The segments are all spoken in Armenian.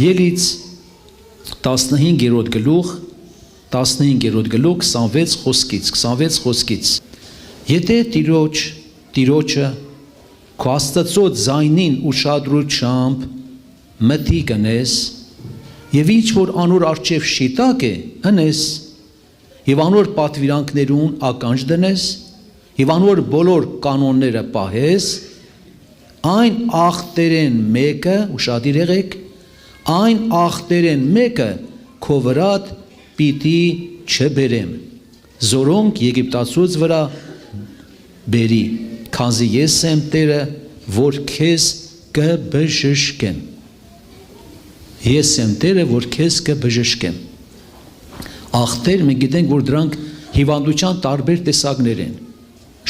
Ելից 15-րդ գլուխ 26 խոսքից Եթե Տիրոջը քո Աստծո ձայնին ուշադրությամբ մտի գնես եւ ինչ որ անոր արչեւ շիտակ է հնես եւ անոր պատվիրանքներուն ականջ դնես եւ անոր բոլոր կանոնները պահես այն ախտերեն մեկը ուշադիր եղեք այն ախտերեն մեկը քո վրատ պիտի չբերեմ զորոնք Եգիպտացուց վրա բերի քանզի ես եմ Տերը որ քեզ կբժշկեմ ես եմ Տերը որ քեզ կբժշկեմ ախտեր մենք գիտենք որ դրանք հիվանդության տարբեր տեսակներ են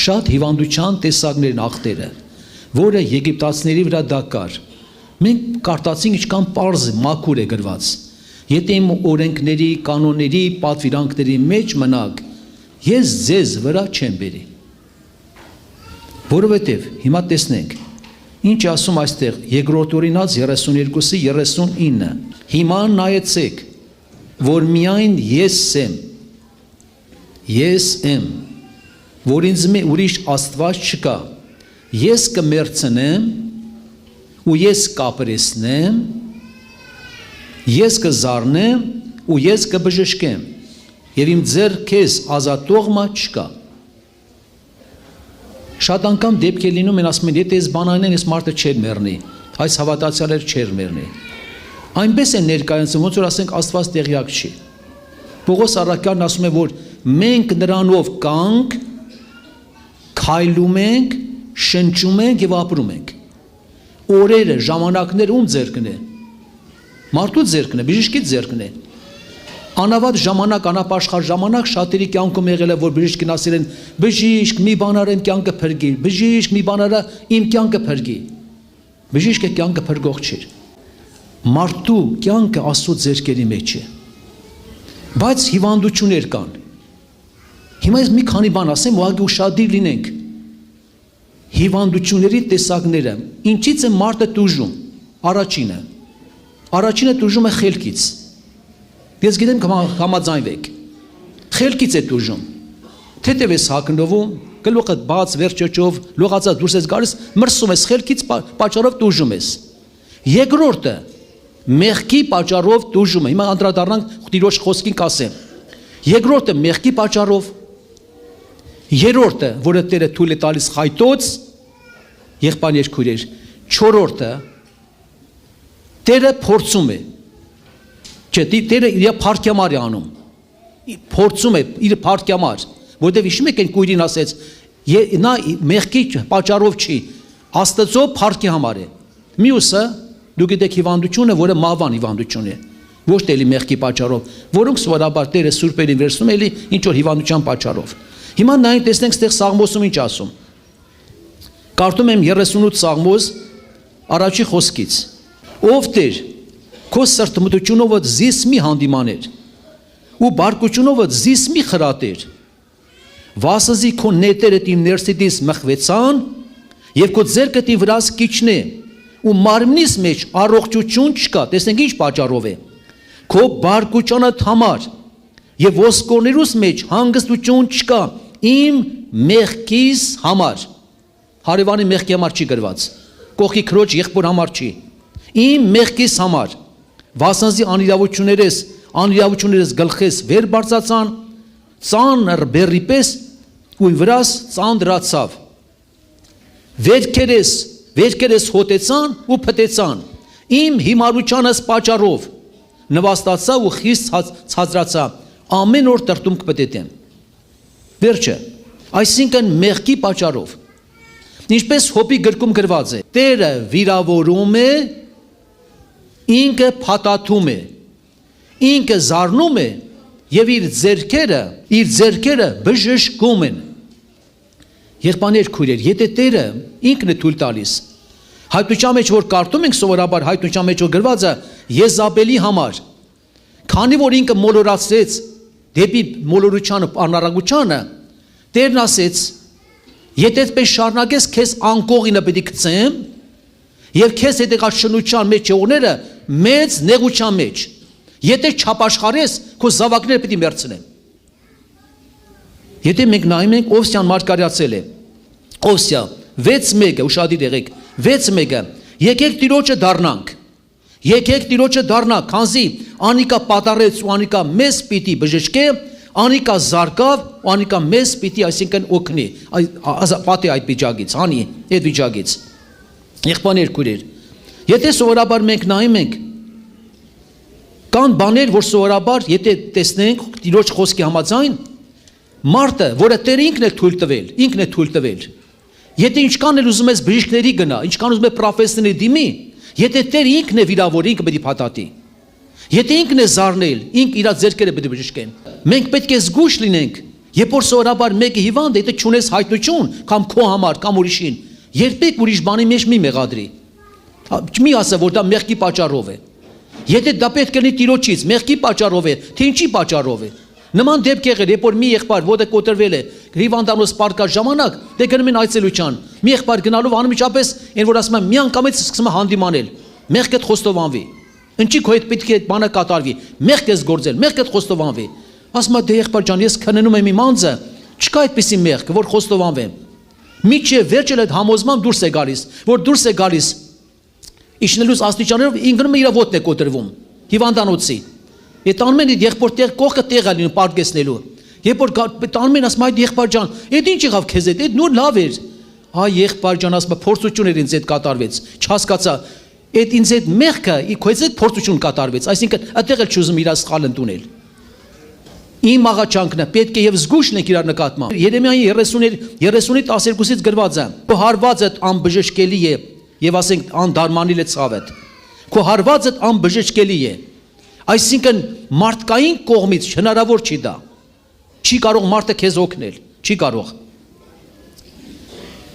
շատ հիվանդության տեսակներ են ախտերը որը եգիպտացիների վրա դա կար մենք կարդացինք ինչքան պարզ մաքուր է գրված եթե իմ օրենքների կանոնների պատվիրանքների մեջ մնաք ես ձեզ վրա չեմ բերի որովհետև հիմա տեսնենք ինչ ասում այստեղ երկրորդ օրինաց 32:39 հիմա նայեցեք որ միայն ես եմ որ ինձ ուրիշ աստված չկա ես կմերցնեմ ու ես կապրեսնեմ ես կզարնեմ ու ես կբժշկեմ եւ իմ ձեռ քեզ ազատողմա չկա Շատ անգամ դեպք է լինում են ասում են եթե ես բան անեն ես մարդը չեր մեռնի այս հավատացյալները չեր մեռնի այնպես է ներկայացնում ոնց որ ասենք Աստված տեղյակ չի Պողոս առաքյալն ասում է որ մենք նրանով կանք քայլում ենք շնչում ենք եւ ապրում ենք օրերը ժամանակները ում ձեռքն է մարդու ձեռքն է բժշկի ձեռքն է Անավատ ժամանակ, անապաշխար ժամանակ շատերի կյանքում եղել է, որ բժիշկին ասել են բժիշկ մի բան արեմ կյանքը փրկի, բժիշկ մի բան արա իմ կյանքը փրկի։ Բժիշկը կյանքը փրկող չէ։ Մարդու կյանքը Աստծո ձեռքերի մեջ է։ Բայց հիվանդություններ կան։ Հիմա ես մի քանի բան ասեմ, ուղղակի ուշադիր լինենք։ Հիվանդությունների տեսակները, ինչից է մարդը տուժում։ Առաջինը տուժում է խելքից։ Ես գիտեմ համաձայնվեք, խելքից է տուժում, թեթև ես հագնվում, գլուխդ բաց վերջոչով, լողացած դուրս ես գալիս, մրսում ես խելքից պատճառով տուժում ես։ Երկրորդը, մեղքի պատճառով տուժում է, հիմա անդրադառնանք Տիրոջ խոսքին կասեմ։ Երկրորդը մեղքի պատճառով, երրորդը, որը Տերը թույլ է տալիս խայտոց, եղբայր երկրույր, չորրորդը, Տերը փորձում է Չէ, Տերը իր փառքյամար է անում, փորձում է իր փառքյամար, որտեղ հիշում եք այն կույրին ասեց, նա մեղքի պատճառով չի, Աստծո փառքի համար է։ Մյուսը, դուք գիտեք հիվանդությունը, որը մահվան հիվանդություն է, ոչ թե էլի մեղքի պատճառով, որոնք սովորաբար Տերը սուրբերին վերցնում էլի ինչ որ հիվանդության պատճառով։ Հիմա նայենք տեսնենք ստեղ Սաղմոսում ինչ ասում։ Կարդում եմ 38 Սաղմոս առաջի խոսքից։ Ով Տեր Քո սրտմտությունովը զիս մի հանդիմաներ ու բարկությունովը զիս մի խրատեր վասզի քո նետերդ իմ ներսիդից մխվեցան եւ քո ձեռքդ իմ վրաս կիչնե ու մարմնիս մեջ առողջություն չկա տեսնենք ինչ պատճառով է քո բարկությունդ համար եւ ոսկորներուս մեջ հանգստություն չկա իմ մեղքիս համար հարևանի մեղքի համար չի գրված կողքի քրոջ եղբոր համար չի իմ մեղքիս համար Վասանզի անիրավություններես գլխես վեր բարձացան, ծանր բերի պես ու վրաս ծանրացավ։ Վերքերես հոտեցան ու փտեցան, իմ հիմարությանս պատճառով, նվաստացա ու խիստ ցածրացա, ամեն օր տրտում կպտետեմ։ Վերջը, այսինքն մեղքի պատճառով։ Ինչպես Հոբի գրքում գրված է, Տերը վիրավորում է ինքը փաթաթում է, ինքը զարնում է եւ իր ձեռքերը բժշկում են։ Եղբայրներ քույրեր, եթե Տերը ինքն է թույլ տալիս, հայտնության մեջ որ կարդում ենք սովորաբար հայտնության մեջ որ գրված է Եզաբելի համար, քանի որ ինքը մոլորացրեց դեպի մոլորությանը անարագությանը, Տերն ասեց, եթե այդպես շարունակես, քեզ անկողինը պետք է գցեմ Եվ քեզ հետեքաշնության մեջ եղողները մեծ նեղության մեջ։ Եթե չապաշխարես, քո զավակները պիտի մեռցնեն։ Եթե մենք նայում ենք Օվսյան մարգարեացել է։ Օվսիա 6:1 ուշադիր եղեք 6:1 եկեք Տիրոջը դառնանք։ Եկեք Տիրոջը դառնանք, քանզի անիկա պատառեց ու անիկա մեզ պիտի բժշկե, անիկա զարկավ ու անիկա մեզ պիտի այսինքն օգնի։ Պատի այդ վիճակից, հանի այդ վիճակից։ Եղբայրներ, քույրեր, եթե սովորաբար մենք նայում ենք կան բաներ, որ սովորաբար եթե տեսնենք Տիրոջ խոսքի համաձայն, մարդը, որը Տերը ինքն է թույլ տվել, եթե ինչքան էլ ուզում ես բժիշկների գնա, ինչքան ուզում ես պրոֆեսորների դիմի, եթե Տերը ինքն է վիրավոր, ինքը պետք է փաթաթի։ Եթե ինքն է զարնել, ինքը իր ձեռքերը պետք է բժշկեն։ Մենք պետք է զգույշ լինենք, երբ որ սովորաբար մեկը հիվանդ է, եթե չունես հայտնություն, կամ քո համար, կամ ուրիշին, երբեք ուրիշ բանի մեջ մի մեղադրի։ Մի ասա, որ դա մեղքի պատճառով է։ Եթե դա պետք է լինի Տիրոջից, մեղքի պատճառով է, թե ինչի պատճառով է։ Նման դեպք եղել, երբ որ մի եղբայր ոտը կոտրվել է, հիվանդանոց պարկած ժամանակ, դե գնում են այցելության։ Մի եղբայր գնալով անմիջապես, այն որ ասում են, մի անգամից սկսում է հանդիմանել, մեղքդ խոստովանվի։ Ինչի քո հետ պետք է այդ բանը կատարվի, մեղք ես գործել, մեղքդ խոստովանվի։ Ասում է, դե եղբայր ջան, ես քննում եմ իմ անձը, չկա այդպիսի մեղք, որ խոստովանվեմ։ Միջև վերջել այդ համոզման դուրս է գալիս, որ դուրս է գալիս իջնելուց աստիճաններով ինքնում իր ոտն է կոտրվում, հիվանդանոցի։ Այդ անմեն այդ եղբոր տեղ կողքը տեղ է լինում պարկեսնելու։ Երբ որ անմեն ասում այդ եղբայր ջան, այդ ինչ եղավ քեզ հետ, այդ նոր լավ էր։ Այ եղբայր ջան ասում փորձություն էր ինձ հետ կատարվեց, չհասկացա։ Այդ ինձ հետ մեղքը, քեզ հետ փորձություն կատարվեց, այսինքն այդտեղ էլ չուզում իր սխալ ընդունել։ Իմ աղաչանքն է, պետք է եւ զգույշ լինենք իրար նկատմամբ։ Երեմիայի 30-12-ից գրված է. Քո հարվածդ անբժշկելի է եւ ասենք անդարմանիլ է ցավդ։ Քո հարվածդ անբժշկելի է։ Այսինքն մարդկային կողմից հնարավոր չի դա։ Չի կարող մարդը քեզ օգնել, չի կարող։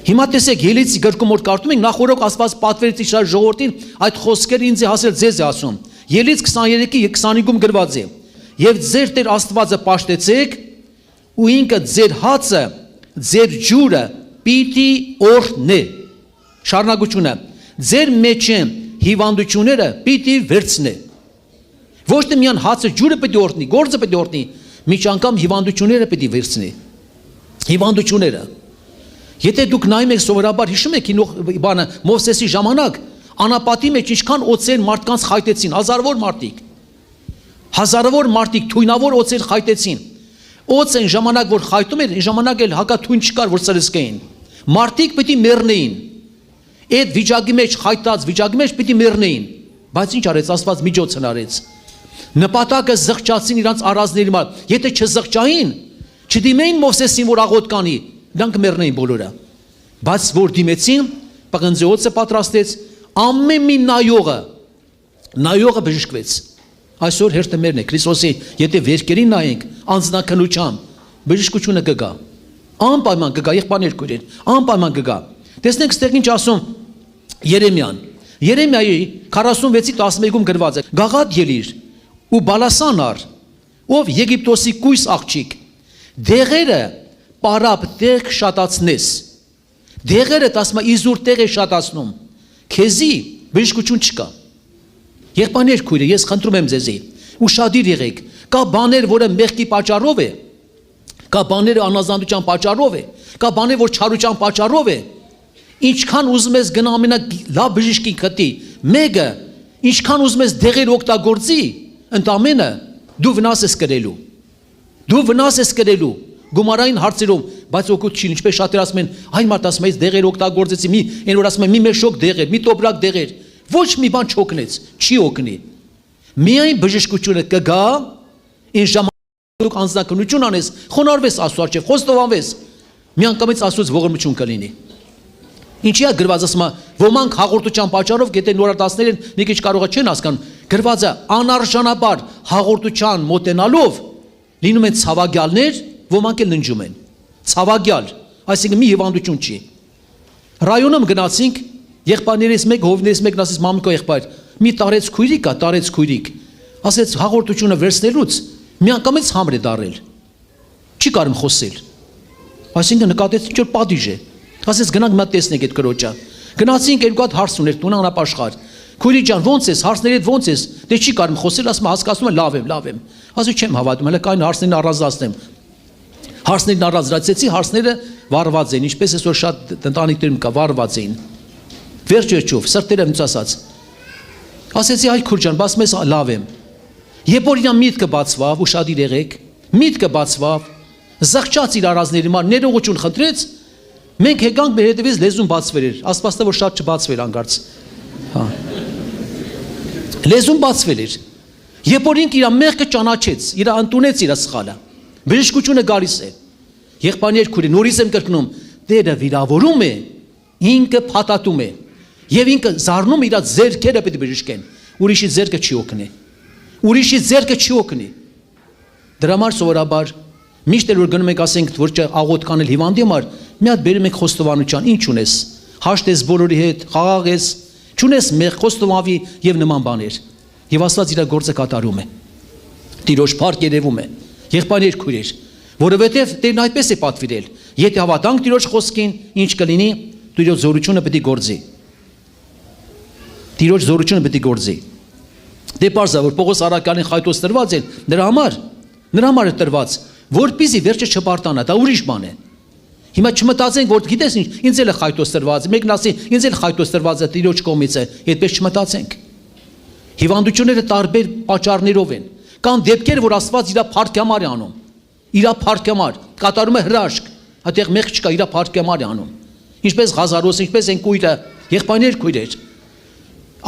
Հիմա տեսեք Ելիցի գրքում որ կարդում ենք նախորդ Աստված պատվերից Իսրայել ժողովրդին այդ խոսքերը ինձ հասել ձեզ է ասում։ Ելից 23-25-ում գրված է. Եվ ձեր Տեր Աստվածը պաշտեցեք ու ինքը ձեր հացը, ձեր ջուրը պիտի օրհնե։ Շարունակությունը ձեր մեջ հիվանդությունները պիտի վերցնե։ Ոչ թե միայն հացը ջուրը պիտի օրհնի, գործը պիտի օրհնի, միջ անգամ հիվանդությունները պիտի վերցնի։ Հիվանդությունները։ Եթե դուք նայում եք սովորաբար հիշում եք բանը Մովսեսի ժամանակ անապատի մեջ ինչքան օծեր մարդկանց խայտեցին, հազարավոր մարդիկ թույնավոր օծեր խայտեցին։ Օծ են ժամանակ որ խայտում էր, այն ժամանակ էլ հակաթույն չկար որ սրսկեին։ Մարդիկ պիտի մեռնեին։ Այդ վիճակի մեջ խայտած վիճակի մեջ պիտի մեռնեին։ Բայց ինչ արեց Աստված միջոց հնարեց։ Նպատակը զղջացին իրանց արածների մոտ։ Եթե չզղջային, չդիմեին Մովսեսին որ աղոտ կանի, դրանք մեռնեին բոլորը։ Բայց որ դիմեցին, պղնձեոցը պատրաստեց, ամեն մի նայողը բժշկվեց։ Այսօր հերթը մերն է Քրիստոսի, եթե վերքերին նայենք, անձնակնությամբ բժշկությունը կգա։ Անպայման կգա, եղբայրներ քույրեր, անպայման կգա։ Տեսնենք ստեղ ինչ ասում Երեմիան։ Երեմիայի 46-11-ում գրված է. Գաղատ ելիր ու բալասան առ, ով Եգիպտոսի կույս աղջիկ, դեղերը պարապ տեղ շատացնես։ Դեղերը ասում է իզուր տեղ է շատացնում։ Քեզի բժշկություն չկա։ Եղբայրներ քույրեր, ես խնդրում եմ ձեզի, ուշադիր եղեք, կա բաներ, որը մեղքի պատճառով է, կա բաները անազնվության պատճառով է, կա բաներ, որ չարության պատճառով է։ Ինչքան ուզում ես գնա ամենալավ բժշկի գտի, մեկը ինչքան ուզում ես դեղեր օգտագործի, ընդամենը դու վնաս ես կրելու։ Դու վնաս ես կրելու գումարային հարցերում, բայց օգուտ չի, ինչպես շատեր ասում են, այն մարդ ասում է, ես դեղեր օգտագործեցի, այն որ ասում են, մի մեշոկ դեղեր, մի տոպրակ դեղեր, ոչ մի բան չօգնեց, չի օգնի։ Միայն բժշկությունը կգա, այն ժամանակ դուք անձնականություն անես, խոնարհվես Աստծո առջև, խոստովանվես, միանգամից Աստծոց ողորմություն կլինի։ Ինչի է գրված ասում է, ոմանք հաղորդության պատճառով գետե նորատասներ են, մի քիչ կարողա չեն հասկանում, գրված է անարժանաբար հաղորդության մոտենալով լինում են ցավագյալներ, ոմանք էլ ննջում են։ Ցավագյալ, այսինքն մի հիվանդություն չի։ Ռայոնում գնացինք, եղբայրներից մեկ, հովներից մեկն ասեց մամիկո եղբայր, մի տարեց քույրիկ, ասեց հաղորդությունը վերցնելուց միանգամից համր է դարել։ Չի կարում խոսել։ Այսինքն նկատեց ինչ որ պատիժ է։ Ասեց գնանք մա տեսնենք այդ կրոջը։ Գնացինք երկու հատ հարց ուներ տուն անապաշխար։ Քույրի ջան, ո՞նց ես, հարցների հետ ո՞նց ես։ Դե չի կարում խոսել, ասում հասկացնում եմ, լավ եմ։ Ասում չեմ հավատում, հələ կային հարցերին առանձնացնեմ։ Հարցերին առանձնացեցի, հարցները վառված էին, ինչպես այսօր շատ ընտանիքներում կա, վառված էին։ Վերջ-վերջով, սրտերը ինձ ասաց։ Ասեցի, այ քույր ջան, բաս մեզ լավ եմ։ Երբ որ իրան միտքը բացվավ, ուշադիր եղեք, միտքը բացվավ, զղջաց իր արազների մար, ներողություն խնդրեց, մենք եկանք մեր հետևից լեզուն բացվել էր, Աստվածը որ շատ չբացվել անգարց։ Հա։ Լեզուն բացվել էր։ Երբ որ ինքը իր մեղքը ճանաչեց, իր ընդունեց իր սխալը, բժշկությունը գալիս է։ Եղբայրներ քույր, նորից եմ կրկնում, Տերը վիրավորում է, ինքը փաթաթում է, եւ ինքը զարնում իր ձեռքերը պետք է բժշկեն, ուրիշի ձեռքը չի օգնի։ Ուրիշի ձեռքը չի օգնի։ Դրա համար սովորաբար միշտ որ գնում եք ասենք որ աղոտ կանել հիվանդի համար, մի հատ բերում եք խոստովանության, ինչ ունես, հաշտես բոլորի հետ, խաղաղ ես, չունես մեղ խոստովանվի եւ նման բաներ։ Եվ Աստված իր գործը կատարում է։ Տիրոջ փառք երևում է։ Եղբայրներ քույրեր, որովհետեւ Տերն այդպես է պատվիրել։ Եթե հավատանք Տիրոջ խոսքին, ինչ կլինի, Տիրոջ զորությունը պետք է գործի։ Տիրոջ զորությունը պետք է գործի։ Դե պարզա որ Պողոս առաքյալին խայտոց տրված են, նրա համար է տրված, որպեսզի վերջը չպարտանա, դա ուրիշ բան է։ Հիմա չմտածենք, որ գիտես ինչ, ինձ էլ է խայտոց տրված, մեկն ասի, ինձ էլ խայտոց տրված է Տիրոջ կողմից է, այդպես չմտածենք։ Հիվանդությունները տարբեր պատճառներով են։ Կան դեպքեր, որ Աստված իր փառքի համար է անում։ Իր փառքի համար կատարում է հրաշք, այդտեղ մեղք չկա, իր փառքի համար է անում։ Ինչպես Ղազարոս, ինչպես են կույրը, եղբայրներ քույրեր։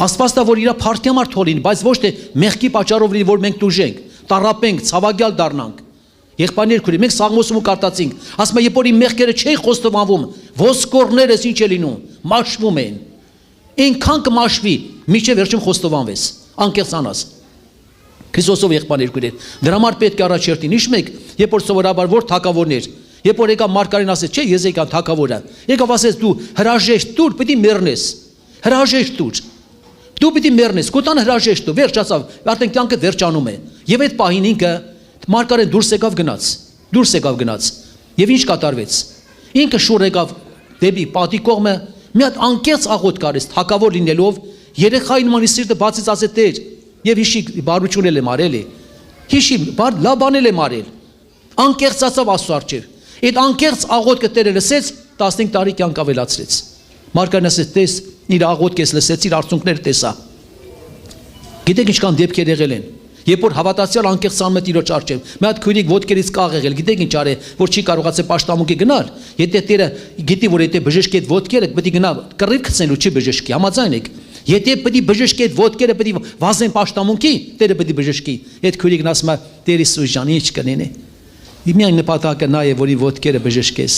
Աստված դա որ իր փառքի համար թողին, բայց ոչ թե մեղքի պատճառով լինի, որ մենք դուժենք, տառապենք, ցավագյալ դառնանք։ Եղբայրներ քույրեր, մենք Սաղմոսում կարդացինք, ասում է, երբ որ իմ մեղքերը չէին խոստովանվում, ոսկորներս ինչ է լինում, մաշվում են։ Այնքան կմաշվի, մինչև վերջում խոստովանվես, անկեղծ անաս։ Քրիստոսով եղբայրներ քույրեր, դրա համար պետք է առաջերտին, իշ մեկ, երբ որ սովորաբար որ թակավորներ, երբ որ եկա Մարգարեն ասեց, չէ, ես եկա թակավորը, եկավ ասեց դու հրաժեշտ տուր, պիտի մեռնես, հրաժեշտ տուր։ Դու պիտի մեռնես, կոտան հրաժեշտ տու, վերջացավ, արդեն կյանքը վերջանում է։ Եվ այդ պահին ինքը Մարգարեն դուրս եկավ գնաց։ Եվ ինչ կատարվեց։ Ինքը շուռ եկավ դեպի պատի կողմը, մի հատ անկեղծ աղոտ կարեց, թակավոր լինելով, երեխայի նման իր սիրտը բացից ասեց Տեր, եւ հիշի բարություն էլ եմ արել է։ Հիշի լավ բանել եմ արել։ Անկեղծացավ Աստծո առջև։ Այդ անկեղծ աղոտքը Տերը լսեց, 15 տարի կյանք ավելացրեց։ Մարգարեն ասեց, տես, իր աղոթքը լսեց, իր արցունքները տեսա։ Գիտեք ինչքան դեպքեր եղել են։ Երբ որ հավատացյալ անկեղծանում է Տիրոջ առջև, մի հատ քույրիկ ոտքերից կաղ եղել, գիտեք ինչ արել, որ չի կարողացել պաշտամունքի գնալ։ Եթե Տերը գիտի, որ եթե բժշկի այդ ոտքերը պետք է գնա կռիվ գցելու չի բժշկի, համաձայն եք։ Եթե պետք է բժշկի այդ ոտքերը պետք է վազեն պաշտամունքի, Տերը պետք է բժշկի։ Այդ քույրիկն ասում է, Տեր Հիսուս ջան, ինչ կլինի։ Միայն նպատակը նա է, որ իր ոտքերը բժշկես։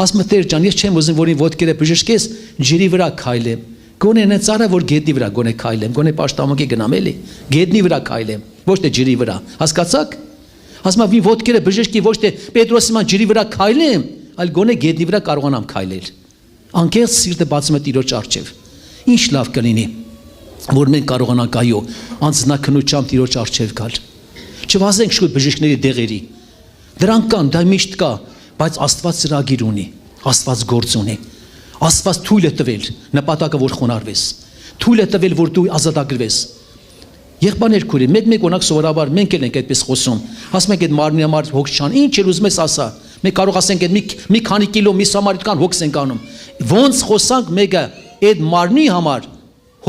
Ասում է Տեր ջան, ես չեմ ուզում, որ իր ոտքերը բժշկես, ջրի վրա քայլեմ։ Գոնե նա ծառա, որ գետնի վրա գոնե քայլեմ, գոնե պաշտամունքի գնամ էլի, գետնի վրա քայլեմ, ոչ թե ջրի վրա, հասկացաք։ Ասում է ոտքերը բժշկի, ոչ թե Պետրոսի ման ջրի վրա քայլեմ, այլ գոնե գետնի վրա կարողանամ քայլել։ Անկեղծ սիրտը բացում է Տիրոջ առջև։ Ինչ լավ կլինի, որ մենք կարողանանք այո, անձնակնությամբ Տիրոջ առջև գալ։ Չվազենք շուտ բժիշկների դեղերի։ Դրանք կան, դա միշտ կա, բայց Աստված ծրագիր ունի, Աստված գործ ունի։ Աստված թույլ է տվել նպատակը որ խոնարհվես, թույլ է տվել որ դու ազատագրվես։ Եղբայրներ քույրեր, մեկ օրինակ սովորաբար մենք էլ ենք այդպես խոսում, ասում ենք այդ մարմնի համար հոգս չան, ինչ էլ ուզում ես ասա, մենք կարող ասենք այդ մի քանի կիլո միս համար այդքան հոգս ենք անում, ոնց խոսանք մեկը այդ մարմնի համար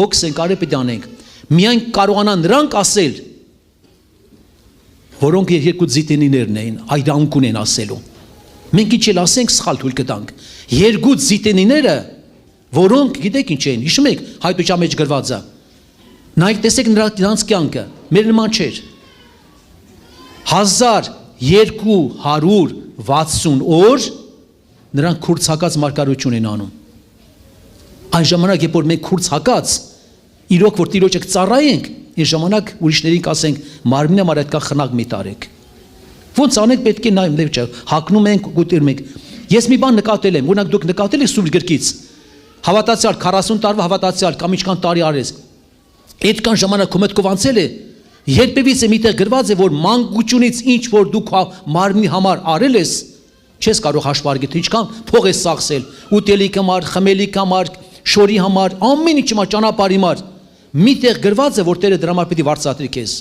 հոգս ենք արել պետք է անենք, միայն կարողանան նրանք ասել, որոնք երկու զիտենիներն էին, այրանք ունեն ասելու։ Մենք ինչ էլ ասենք սխալ թույլ կտանք։ Երկու զիտենիները, որոնք գիտեք ինչ են, հիշում եք հայտության մեջ գրված է։ Նայեք տեսեք նրանց կյանքը, մեր նման չէր։ 1260 օր նրանք քուրձակած մարգարություն են անում։ Այն ժամանակ երբ որ մենք քուրձակած իրոք որ Տիրոջը ծառայենք, այս ժամանակ ուրիշներին կասենք մարմինը համար այդքան խնակ մի տարեք։ Ոնց անենք պետք է նայում դեպ չէ, հակնում ենք, գուտերում ենք։ Ես մի բան նկատել եմ, օրինակ դուք նկատել եք սուրբ գրքից։ Հավատացյալ 40 տարվա հավատացյալ կամ ինչքան տարի արես։ Այդքան ժամանակ ու մտքով անցել է, երբևիցե միտեղ գրված է, որ մանկությունից ինչ որ դուք մարմնի համար արել ես, չես կարող հաշվարկել, թե ինչքան փող ես ծախսել, ուտելիքի համար, խմելիքի համար, շորի համար, ամեն ինչի համար, ճանապարհի համար։ միտեղ գրված է, որ Տերը դրա համար պիտի վարձատրի քեզ։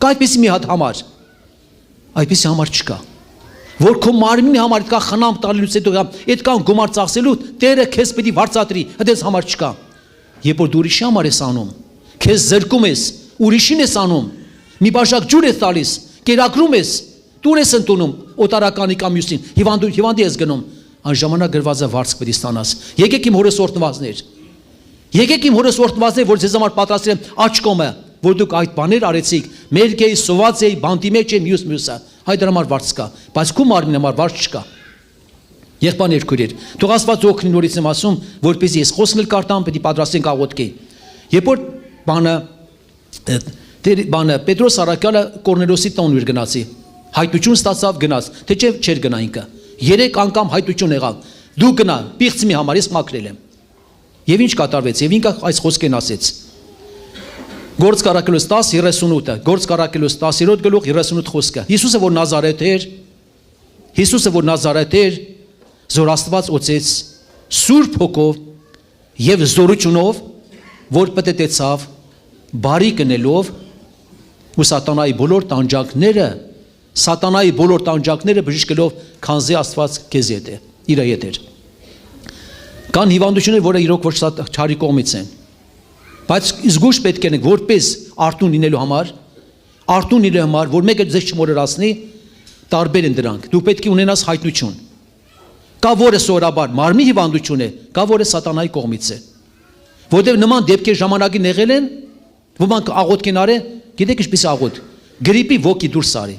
Կա այդպիսի մի հատ համար։ Այդպիսի համար չկա։ Որ քո մարմինի համար այդքան խնամ տալուց հետո այդքան գումար ծախսելու Տերը քեզ պիտի վարձատրի, այդպես համար չկա։ Երբ որ դու ուրիշի համար ես անում, քեզ զրկում ես, ուրիշին ես անում, մի բաժակ ջուր ես տալիս, կերակրում ես, տուն ես ընդունում, օտարականի կամ մյուսին, հիվանդի ես գնում, այն ժամանակ գրված է վարձք պիտի ստանաս։ Եկեք իմ հորս օրտնվածներ։ Եկեք իմ հորս օրտնվածներ, որ ձեզ համար պատրաստել եմ աջ կողմը, որ դուք այդ բաներ արեցիք, մերգեի, սոված էի, բանտի մեջ է մյուսը, այդ դրա համար վարձ կա, բայց քո մարմինի համար վարձ չկա։ Եղբայրներ քույրեր, թող Աստված օգնի, նորից եմ ասում, որպեսզի ես խոսքն կարտամ, պետք է պատրաստենք աղոթքի։ Երբ որ բանը Պետրոս Արաքյալը Կորնելիոսի տուն իր գնացի, հայտություն ստացավ գնաց, թե չէր գնա ինքը։ 3 անգամ հայտություն եղավ։ Դու գնա, պիղծ մի համար ես մաքրել եմ։ Եվ ինչ կատարվեց, եւ ինքը այս խոսքն ասեց։ Գործ Կարակելոս 10:38, Գործ Կարակելոս 10-րդ գլուխ 38 խոսքը։ Հիսուսը որ Նազարեթ էր, զոր Աստված օծեց Սուրբ Հոգով եւ զորությունով, որ պտտեցավ բարի կնելով ու սատանայի բոլոր տանջանքները բժշկելով, քանզի Աստված քեզ հետ է, իր հետ էր։ Կան հիվանդություններ, որը իրոք ոչ չարի կողմից են, բայց զգուշ պետք է որպես արտուն լինելու համար, որ մեկը ձեզ չմոլորացնի, տարբեր են դրանք։ Դու պետք է ունենաս հայտնություն։ Կա որը սովորաբար մարմնի հիվանդություն է, կա որը սատանայի կողմից է։ Որտեղ նման դեպքեր ժամանակին եղել են, ոմանք աղոթք են արել, գիտեք ինչպես աղոթք, գրիպի ոգի դուրս արի,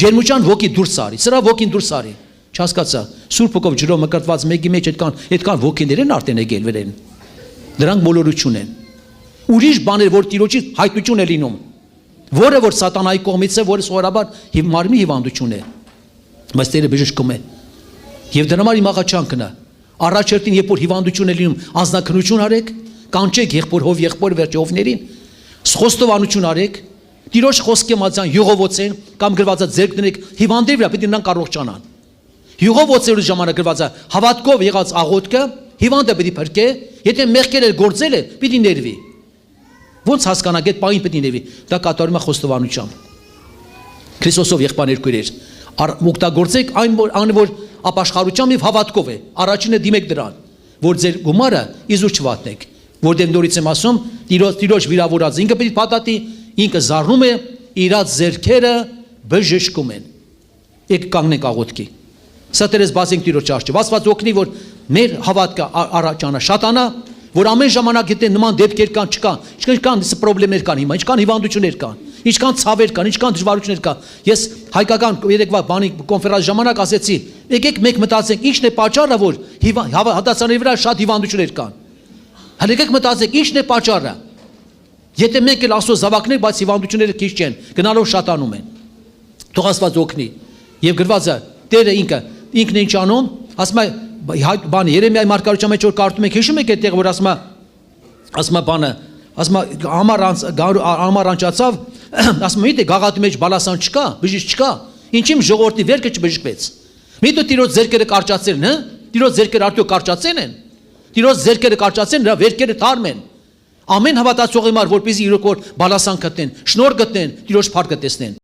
ջերմության ոգի դուրս արի, սրա ոգին դուրս արի, չհասկացա, Սուրբ Հոգով ջրով մկրտված մեկի մեջ այդքան ոգիներ են արդեն եկել վրան, դրանք մոլորություն են, ուրիշ բաներ, որ Տիրոջի հայտնություն է լինում, որը որ սատանայի կողմից է, որը սովորաբար մարմնի հիվանդություն է, բայց Տերը բժշկում է, եւ դրա համար իմ աղաչանքն է, առաջերտին երբ որ հիվանդություն է լինում, անձնաքնություն արեք, կանչեք եղբոր վերջովներին, խոստովանություն արեք, Տիրոջ խոսքի մատյան յուղովոցեն կամ գրվածա ձեռք դնեք հիվանդի վրա պիտի նրանք առողջանան։ Յուղովոցելու ժամանակ գրվածա հավատքով եղած աղոթքը հիվանդը պիտի փրկե, եթե մեղքեր էլ գործել է, պիտի ներվի։ Ոնց հասկանանք այդ պահին պիտի ներվի։ Դա կատարում է խոստովանությամբ։ Քրիստոսով եղբայրներ քույրեր, օգտագործեք այն որ ապաշխարությամբ եւ հավատքով է։ Առաջինը դիմեք դրան, որ ձեր գումարը իզուր չվատնեք, որտեղ նորից եմ ասում, Տիրոջ վիրավորած ինքը պիտի պատատի, ինքը զառնում է, իրաց ձեռքերը բժշկում են։ Եք կանգնենք աղոթքի։ Սա դերս բացենք Տիրոջ արչիվ։ Աստված օգնի, որ մեր հավատքը առաջանա շատանա, որ ամեն ժամանակ եթե նման դեպքեր կան, ինչքան խնդիրներ կան հիմա, ինչքան հիվանդություններ կան, ինչքան ցավեր կան, ինչքան դժվարություններ կան։ Ես հայկական երեկվա բանի կոնֆերանս ժամանակ ասեցի, եկեք մենք մտածենք, ինչն է պատճառը, որ հատացանների վրա շատ հիվանդություններ կան։ Հələ եկեք մտածենք, ինչն է պատճառը։ Եթե մենք էլ Աստծո զավակներ, բայց հիվանդությունները քիչ չեն, գնալով շատանում են։ Թող Աստված օգնի։ Եվ գրված է, Տերը ինքն ինչ անում, ասում է բան Երեմիայի մարգարեության մեջ որ կարդում եք, հիշում եք այդտեղ որ ասում է բանը, ասում է համար անջացավ, ասում է միտե գաղատի մեջ բալասան չկա, բժիշկ չկա, ինչի՞ ժողովրդի վերքը չբժշկվեց։ Միտը Տիրոջ ձեռքերը կարճացել են, Տիրոջ ձեռքերը արդյոք կարճացել են։ Տիրոջ ձեռքերը կարճացել, նրա վերքերը թարմ են։ Ամեն հավատացողի համար որպեսզի իրոք որ բալասան գտնեն, շնորհ գտնեն, Տիրոջ փառքը տեսնեն։